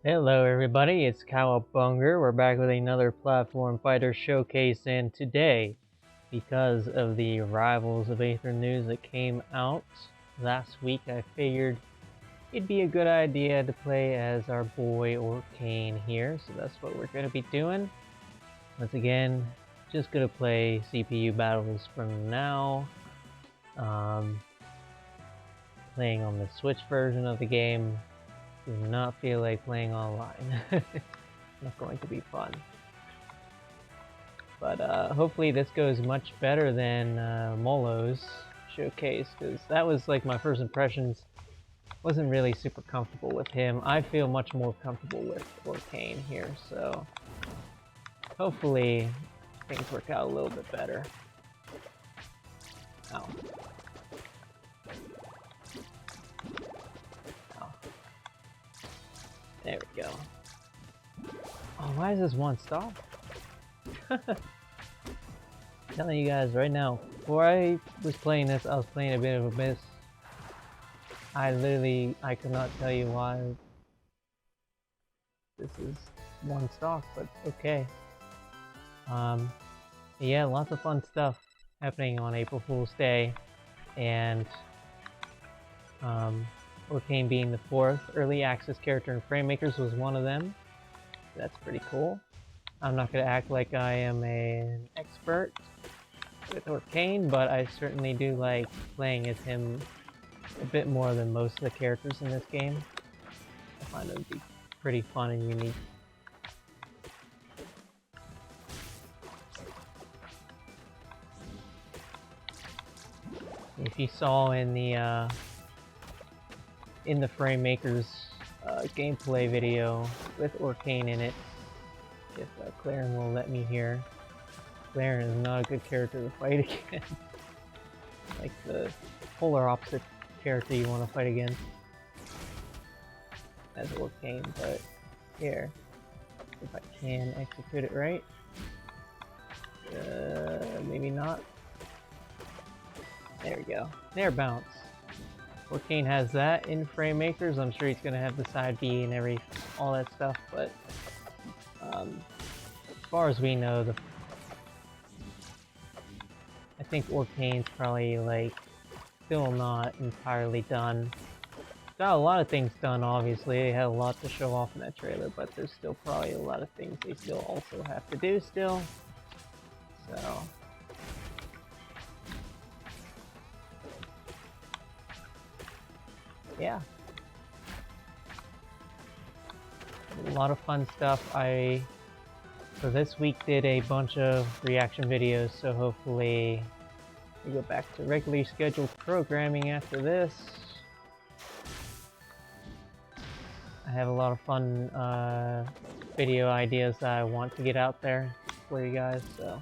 Hello everybody, it's Cowabunga. We're back with another platform fighter showcase, and today, because of the Rivals of Aether news that came out last week, I figured it'd be a good idea to play as our boy Orcane here, so that's what we're going to be doing. Once again, just going to play CPU battles from now. Playing on the Switch version of the game. Do not feel like playing online. Not going to be fun. But hopefully this goes much better than Molo's showcase, because that was like my first impressions. Wasn't really super comfortable with him. I feel much more comfortable with Orcane here, so hopefully things work out a little bit better. Ow. Ow. There we go. Oh, why is this one stop? Telling you guys right now, before I was playing this, I was playing a bit of a miss. I could not tell you why this is one stock, but okay. Yeah, lots of fun stuff happening on April Fool's Day, and Orcane being the 4th early access character in Framemakers was one of them. That's pretty cool. I'm not going to act like I am an expert with Orcane, but I certainly do like playing as him a bit more than most of the characters in this game. I find it would be pretty fun and unique. If you saw in the Framemakers gameplay video with Orcane in it, if Claren will let me here, Claren is not a good character to fight against. Like the polar opposite character you want to fight against as Orcane, but here, if I can execute it right. Maybe not. There we go. There, bounce. Orcane has that in Framemakers. I'm sure he's gonna have the side B and all that stuff, but as far as we know, I think Orcane's probably like still not entirely done. Got a lot of things done, obviously. They had a lot to show off in that trailer, but there's still probably a lot of things they still also have to do still. So yeah. A lot of fun stuff. For this week did a bunch of reaction videos, so hopefully we go back to regularly scheduled programming after this. I have a lot of fun video ideas that I want to get out there for you guys, so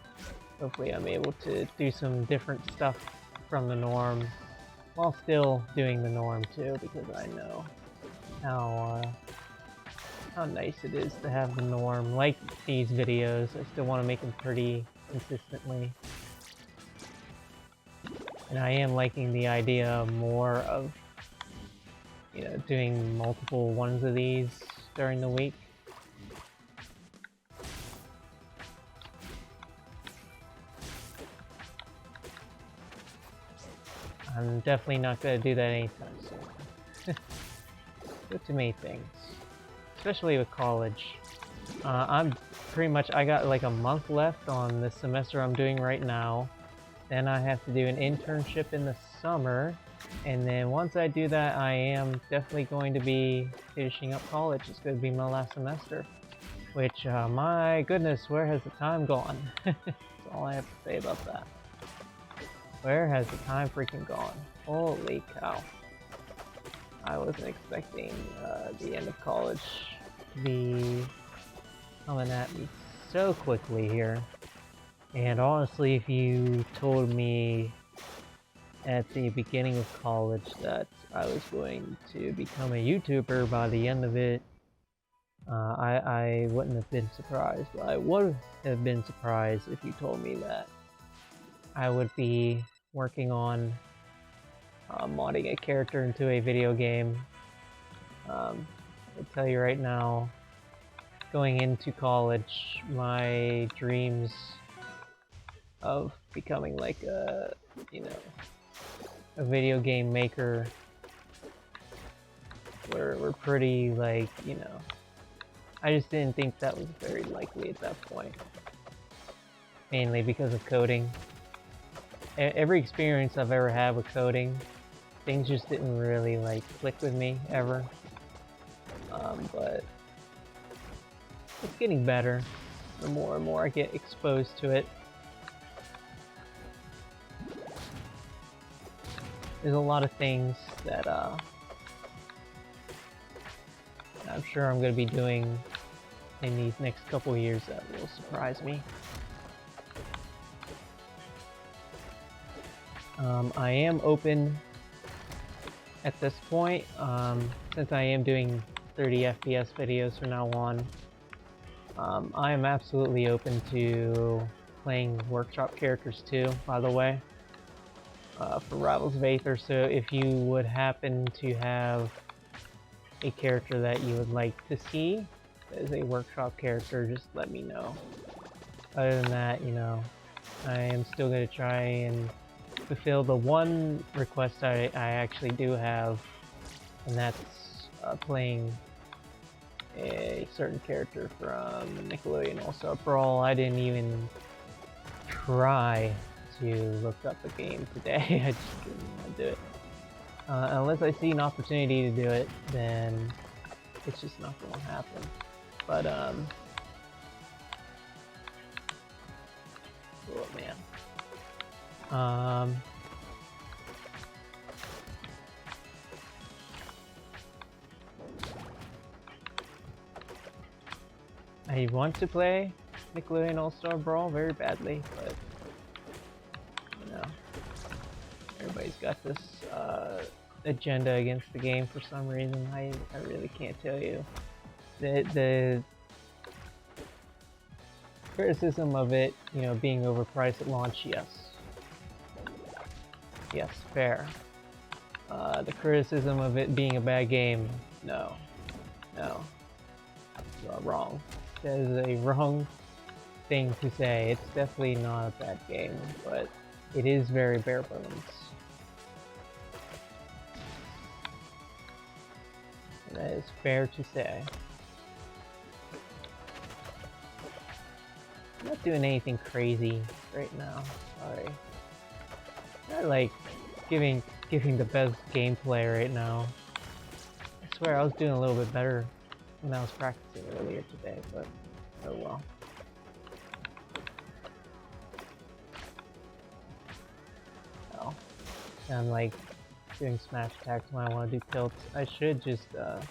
hopefully I'm able to do some different stuff from the norm while still doing the norm too, because I know how nice it is to have the norm. Like these videos, I still want to make them pretty consistently. And I am liking the idea more of, you know, doing multiple ones of these during the week. I'm definitely not going to do that anytime soon. Too many things. Especially with college. I got like a month left on the semester I'm doing right now. Then I have to do an internship in the summer. And then once I do that, I am definitely going to be finishing up college. It's going to be my last semester. Which, my goodness, where has the time gone? That's all I have to say about that. Where has the time freaking gone? Holy cow. I wasn't expecting the end of college to be coming at me so quickly here. And honestly, if you told me at the beginning of college that I was going to become a YouTuber by the end of it, I wouldn't have been surprised. I would have been surprised if you told me that I would be working on modding a character into a video game I tell you right now, going into college, my dreams of becoming like a, you know, a video game maker were pretty, like, you know, I just didn't think that was very likely at that point. Mainly because of coding. Every experience I've ever had with coding, things just didn't really like click with me ever. But it's getting better the more and more I get exposed to it. There's a lot of things that I'm sure I'm going to be doing in these next couple of years that will surprise me. I am open at this point, since I am doing 30 FPS videos from now on. I am absolutely open to playing workshop characters too, by the way, for Rivals of Aether. So if you would happen to have a character that you would like to see as a workshop character, just let me know. Other than that, you know, I am still going to try and fulfill the one request I actually do have, and that's playing a certain character from Nickelodeon All-Star Brawl. I didn't even try to look up the game today. I just didn't want to do it. Unless I see an opportunity to do it, then it's just not going to happen. But, oh man. I want to play Nickelodeon All-Star Brawl very badly, but you know, everybody's got this agenda against the game for some reason. I really can't tell you. The criticism of it, you know, being overpriced at launch, yes, fair. The criticism of it being a bad game, no, wrong. That is a wrong thing to say. It's definitely not a bad game, but it is very bare bones. And that is fair to say. I'm not doing anything crazy right now. Sorry. Not like giving the best gameplay right now. I swear I was doing a little bit better when I was practicing earlier today, but oh well. Oh. I'm like doing smash attacks when I want to do tilts. I should just run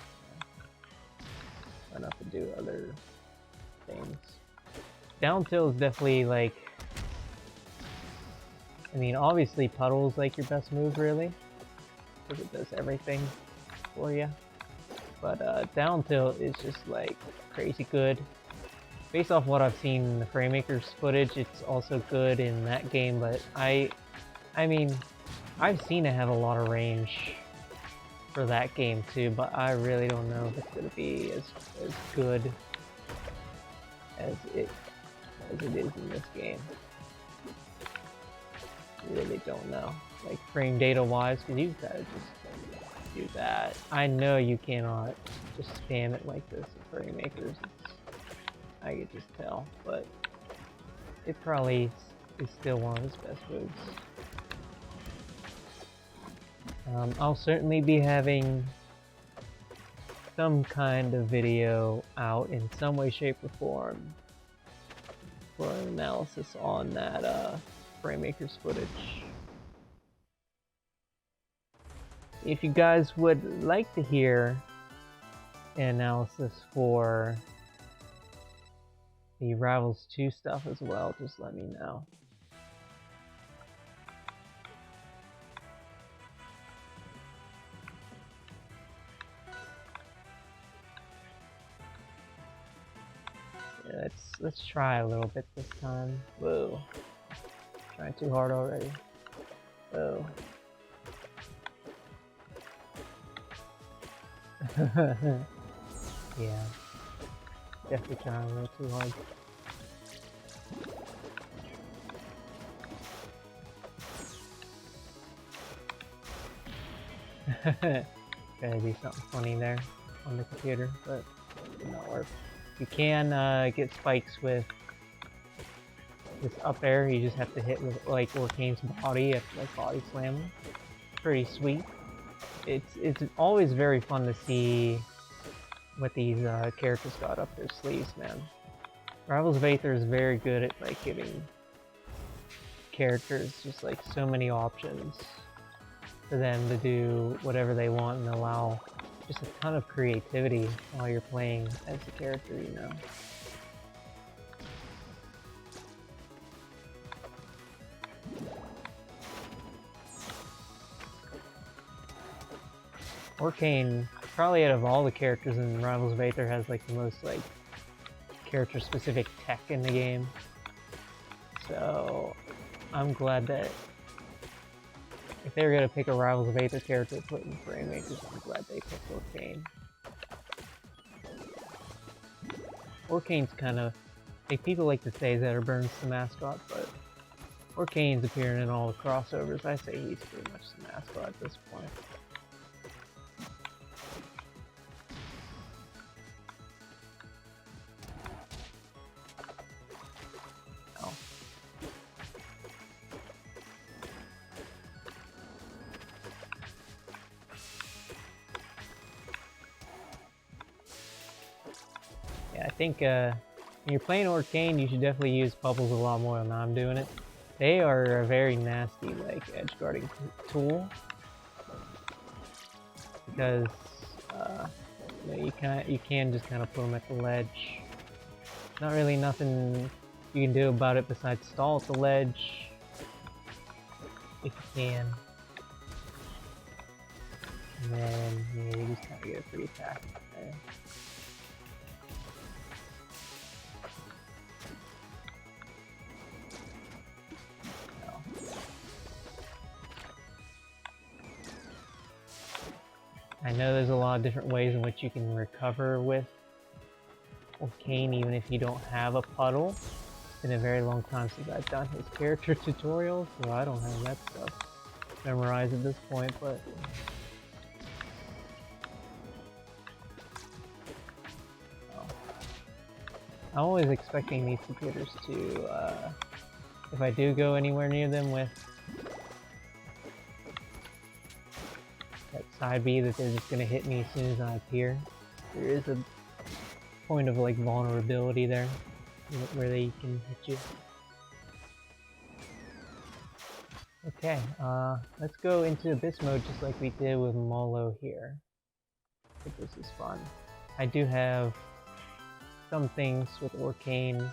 up and do other things. Down tilt is definitely like, I mean, obviously puddle is like your best move, really, because it does everything for you. But down tilt is just like crazy good. Based off what I've seen in the Framemakers footage, it's also good in that game. But I mean, I've seen it have a lot of range for that game too. But I really don't know if it's gonna be as good as it is in this game. Really don't know, like frame data wise, because you gotta just do that. I know you cannot just spam it like this in Framemakers. I could just tell, but it probably is still one of his best moves. I'll certainly be having some kind of video out in some way, shape, or form for an analysis on that Framemakers footage. If you guys would like to hear an analysis for the Rivals 2 stuff as well, just let me know. Yeah, let's try a little bit this time. Whoa. Trying too hard already. Whoa. Yeah. Definitely trying a little too hard. Gotta do something funny there on the computer, but it did not work. You can get spikes with this up air. You just have to hit with like Orcane's body. You have to like body slam him. Pretty sweet. It's always very fun to see what these characters got up their sleeves, man. Rivals of Aether is very good at like giving characters just like so many options for them to do whatever they want and allow just a ton of creativity while you're playing as a character, you know. Orcane, probably out of all the characters in Rivals of Aether, has like the most like character-specific tech in the game. So I'm glad that if they were gonna pick a Rivals of Aether character to put in Rainmakers, I'm glad they picked Orcane. Orcane's kind of, like, people like to say Zetterburns the mascot, but Orcane's appearing in all the crossovers. I say he's pretty much the mascot at this point. Oh. Yeah, I think when you're playing Orcane, you should definitely use bubbles a lot more than I'm doing it. They are a very nasty, like, edge guarding tool because you know, you can just kind of put them at the ledge. Not really nothing you can do about it besides stall at the ledge if you can. And then yeah, you just kind of get a free attack there. I know there's a lot of different ways in which you can recover with Orcane even if you don't have a puddle. It's been a very long time since I've done his character tutorial, so I don't have that stuff memorized at this point, but I'm always expecting these computers to, if I do go anywhere near them with that side B, that they're just gonna hit me as soon as I appear. There is a point of like vulnerability there where they can hit you. Okay, let's go into Abyss mode just like we did with Molo here. I think this is fun. I do have some things with Orcane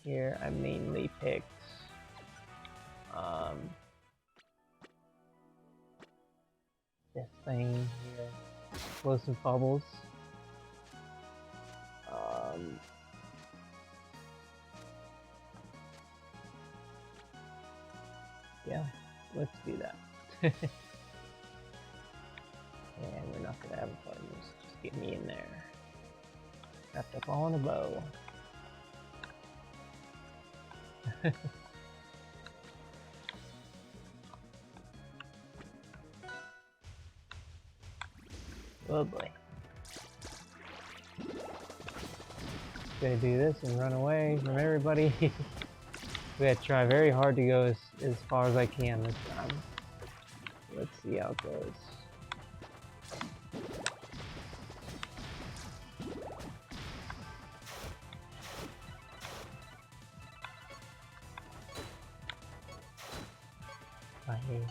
here. I mainly picked this thing here, explosive bubbles. Yeah, let's do that. And we're not gonna have a problem. Just get me in there. Wrapped up all in a bow. Oh boy. Gonna do this and run away from everybody. We gotta try very hard to go as far as I can this time. Let's see how it goes. Bye.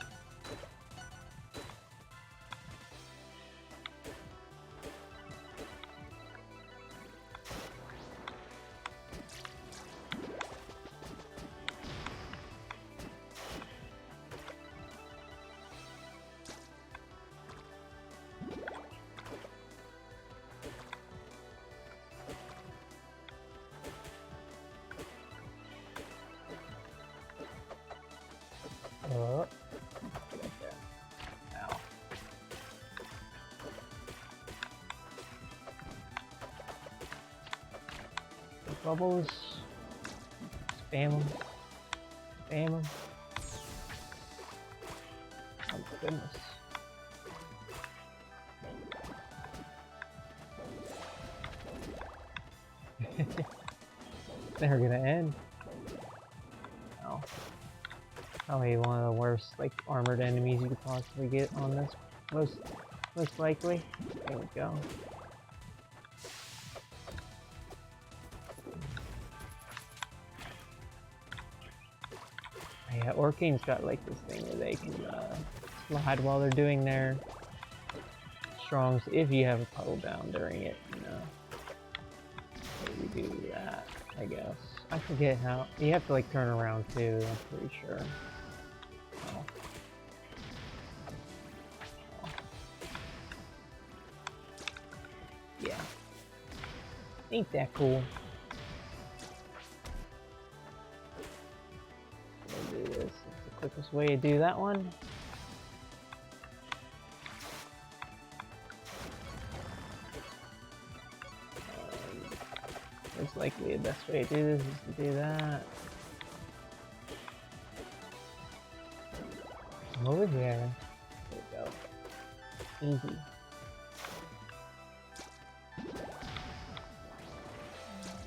bubbles. Spam them. Spam them. Oh my goodness. Never gonna end. Oh. Probably one of the worst, like, armored enemies you could possibly get on this. Most likely. There we go. Yeah, Orcane's got like this thing where they can slide while they're doing their strongs if you have a puddle down during it, you know. Maybe do that, I guess. I forget how. You have to like turn around too, I'm pretty sure. Oh. Oh. Yeah. Ain't that cool? We'll do this. It's the quickest way to do that one. Most likely the best way to do this is to do that. I'm over here. There we go. Easy.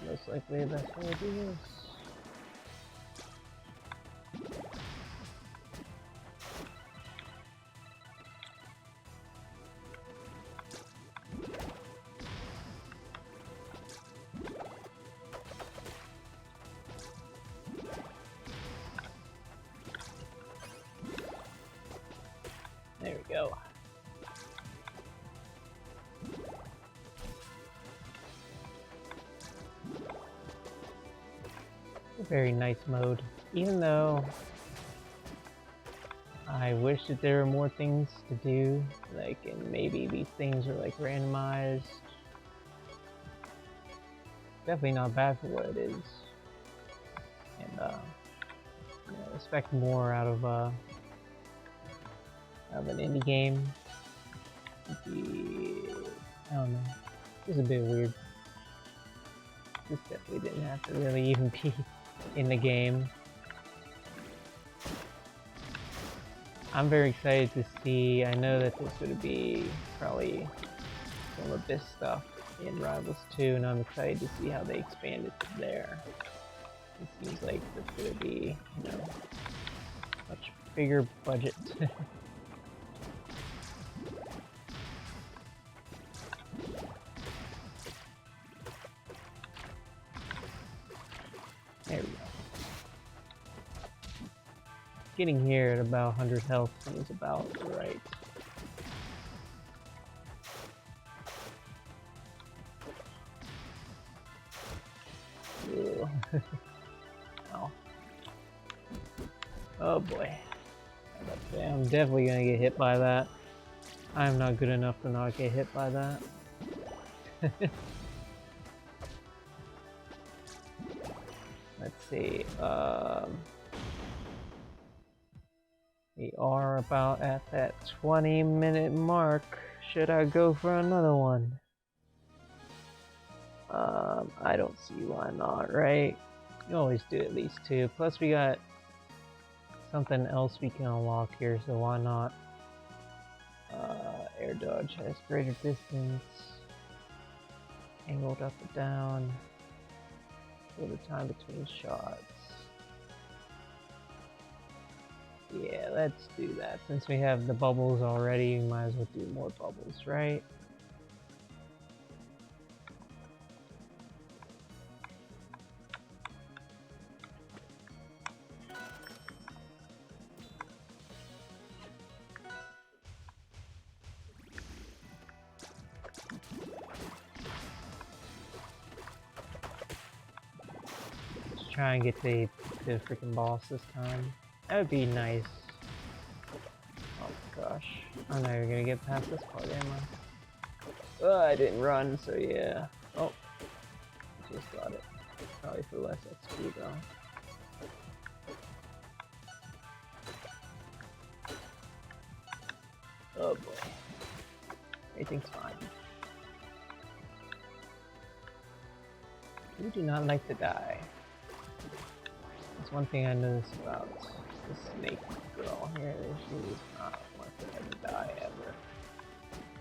Most likely the best way to do this. There we go. A very nice mode. Even though I wish that there were more things to do, like, and maybe these things are like randomized. Definitely not bad for what it is. And you know, expect more out of an indie game. I don't know. This is a bit weird. This definitely didn't have to really even be in the game. I'm very excited to see. I know that there's going to be probably some Abyss stuff in Rivals 2, and I'm excited to see how they expand it from there. It seems like it's going to be, you know, much bigger budget. There we go. Getting here at about 100 health seems about right. Oh. Oh boy. I'm definitely gonna get hit by that. I'm not good enough to not get hit by that. Let's see, we are about at that 20-minute mark. Should I go for another one? I don't see why not, right? You always do at least 2. Plus we got something else we can unlock here, so why not? Air dodge has greater distance. Angled up or down. For the time between shots. Yeah, let's do that. Since we have the bubbles already, we might as well do more bubbles, right? Let's try and get the freaking boss this time. That would be nice. Oh gosh. I'm not even gonna get past this part, am I? Oh, I didn't run, so yeah. Oh. Just got it. Probably for less XP though. Oh boy. Everything's fine. You do not like to die. That's one thing I noticed about the snake girl here. She does not want to ever die ever.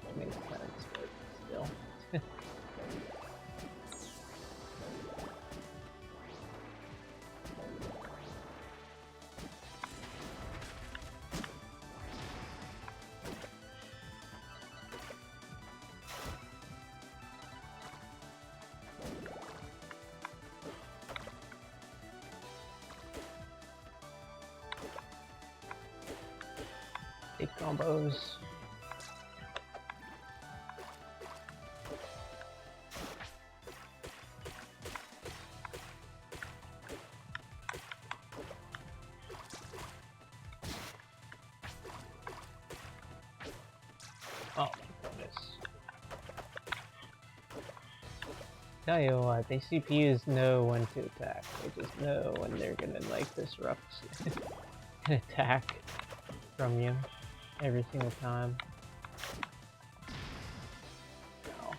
Which makes sense, but still. Big combos. Oh my goodness. Tell you what, these CPUs know when to attack. They just know when they're gonna like disrupt an attack from you every single time. Oh.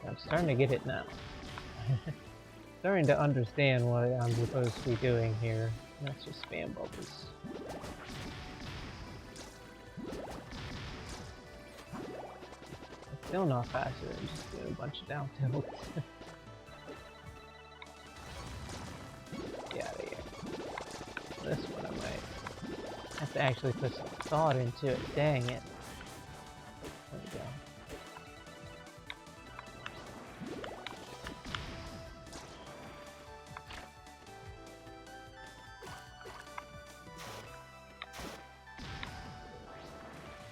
I'm starting to get it now. Starting to understand what I'm supposed to be doing here. That's just spam bubbles. It's still not faster than just doing a bunch of down tilts. Get out of here. This one I might have to actually put some thought into it. Dang it. There we go.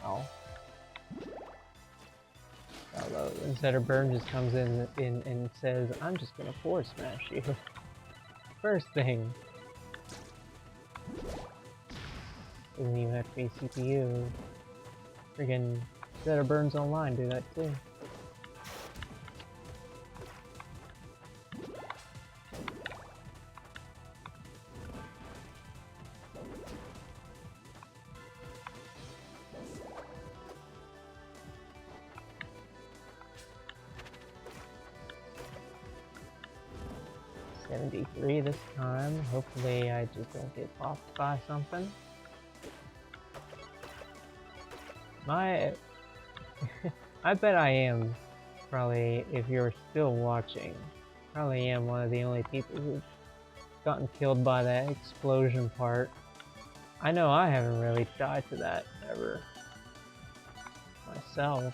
Oh. Although instead of Burn just comes in and says, I'm just gonna force smash you. First thing. Doesn't even have to be CPU. Friggin' Zeta Burns Online do that too. $73 this time. Hopefully I just don't get popped by something. I bet I am, probably, if you're still watching, probably am one of the only people who've gotten killed by that explosion part. I know I haven't really died to that ever myself,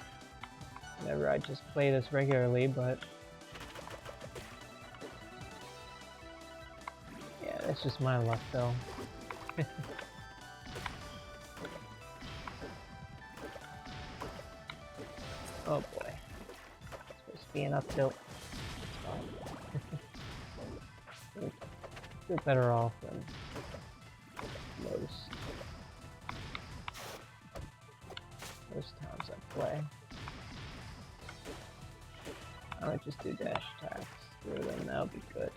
whenever I just play this regularly, but yeah, that's just my luck though. Oh boy. It's supposed to be an up tilt. Still better off than most times I play. I might just do dash attacks through them, that'll be good.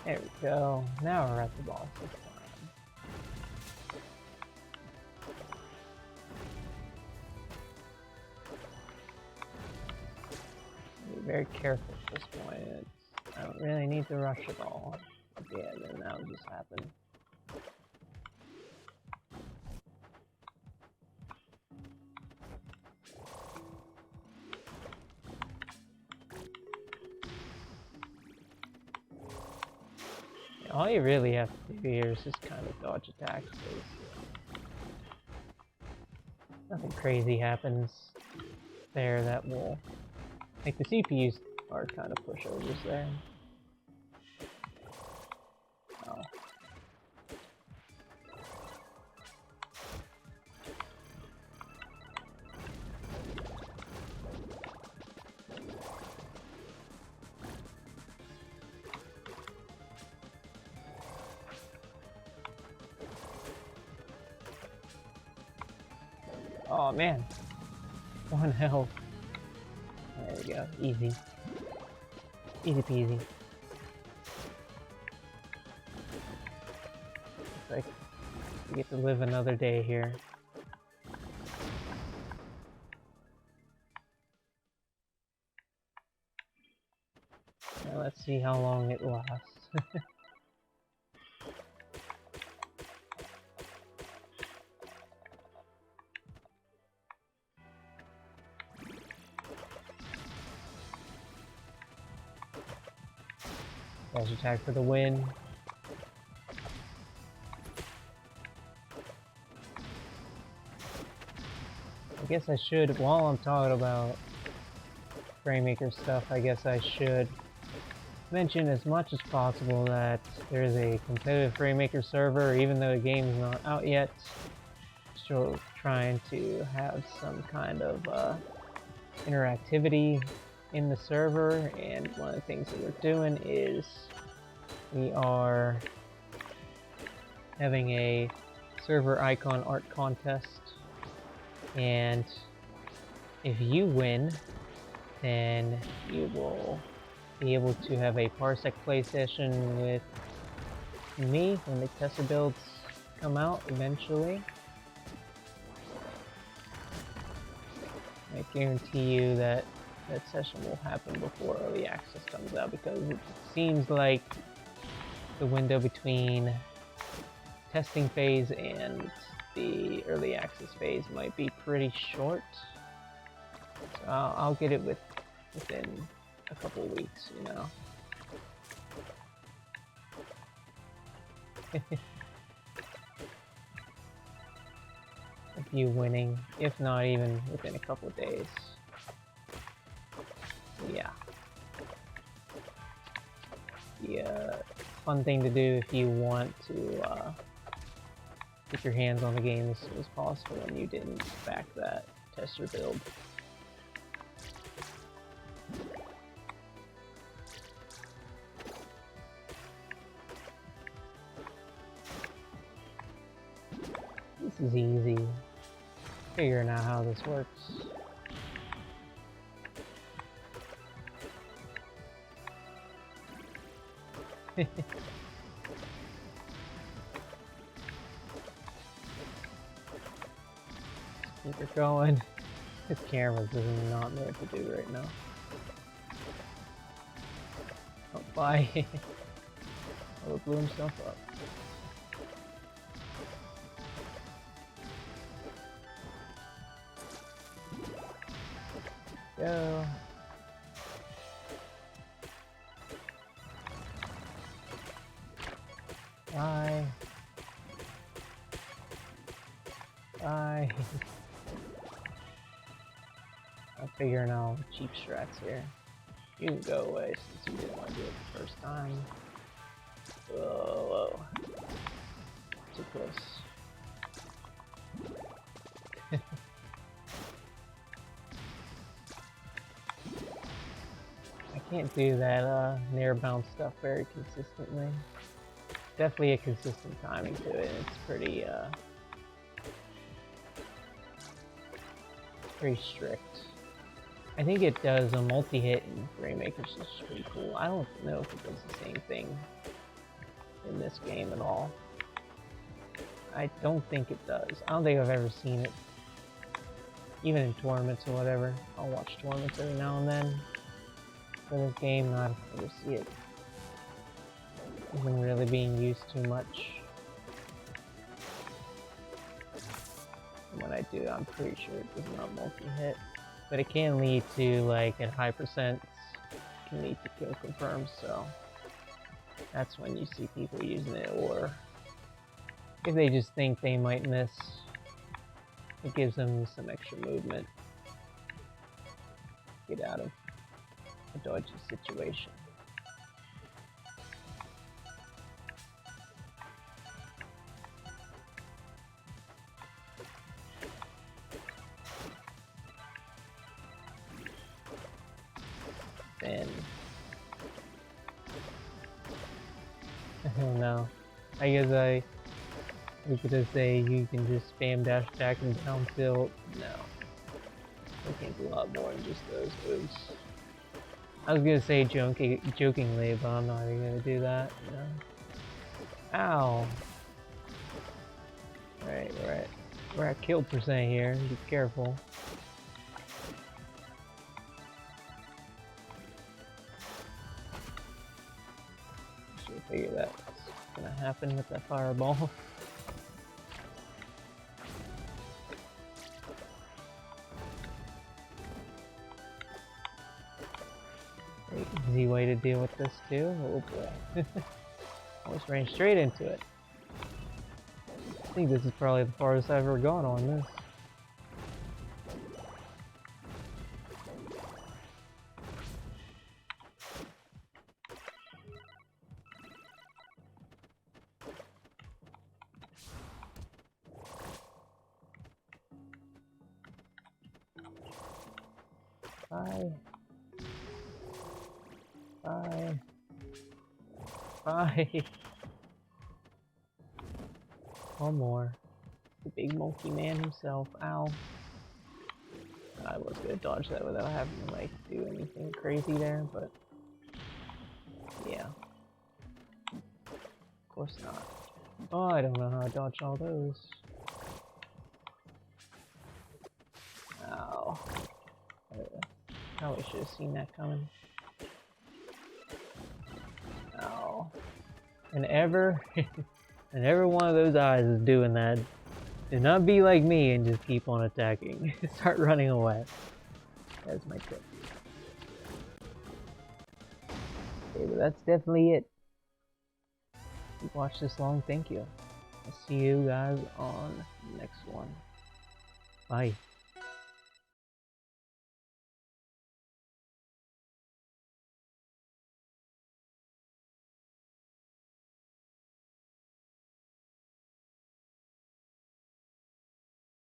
There we go. Now we're at the boss this time. Very careful at this point. I don't really need to rush at all. Yeah, then that would just happen. Yeah, all you really have to do here is just kind of dodge attacks. Nothing crazy happens there that will... Like, the CPUs are kind of pushovers there. Oh. Oh man. 1 health. There we go. Easy. Easy peasy. Like, We get to live another day here. Now let's see how long it lasts. Dash attack for the win. I guess I should, while I'm talking about FrameMaker stuff, I guess I should mention as much as possible that there is a competitive FrameMaker server, even though the game is not out yet. Still trying to have some kind of interactivity in the server, and one of the things that we're doing is we are having a server icon art contest, and if you win, then you will be able to have a Parsec play session with me when the tester builds come out eventually. I guarantee you that that session will happen before early access comes out, because it seems like the window between testing phase and the early access phase might be pretty short. So I'll get it within a couple weeks, you know. With you winning, if not even within a couple days. Yeah. Yeah, fun thing to do if you want to get your hands on the game as soon as possible and you didn't back that tester build. This is easy. Figuring out how this works. Keep it going. This camera does not know what to do right now. Oh, bye. Oh, it blew himself up. Go. Bye. Bye. I'm figuring out cheap strats here. You can go away since you didn't want to do it the first time. Whoa, whoa. Too close. I can't do that near bounce stuff very consistently. Definitely a consistent timing to it. It's pretty pretty strict. I think it does a multi-hit in FrameMaker, which is pretty cool. I don't know if it does the same thing in this game at all. I don't think it does. I don't think I've ever seen it. Even in tournaments or whatever. I'll watch tournaments every now and then for this game, and I don't ever see it even really being used too much. And when I do, I'm pretty sure it does not multi-hit. But it can lead to, like, at high percents, it can lead to kill confirms, so that's when you see people using it, or if they just think they might miss, it gives them some extra movement. Get out of a dodgy situation. Then I don't know. I guess we could just say you can just spam dash attack and down tilt. No. I can do a lot more than just those moves. I was gonna say jokingly, but I'm not even gonna do that. No. Ow. We're at kill percent here, be careful. Should figure that's gonna happen with that fireball. Easy way to deal with this too. Oh boy. Almost ran straight into it. I think this is probably the farthest I've ever gone on this. Bye. Bye. Bye. One more. The big monkey man himself. Ow. I was gonna dodge that without having to like do anything crazy there, but yeah. Of course not. Oh, I don't know how to dodge all those. Ow. Probably should have seen that coming. Ow. And every one of those eyes is doing that. Do not be like me and just keep on attacking. Start running away. That's my tip. Okay, but that's definitely it. If you watched this long, thank you. I'll see you guys on the next one. Bye.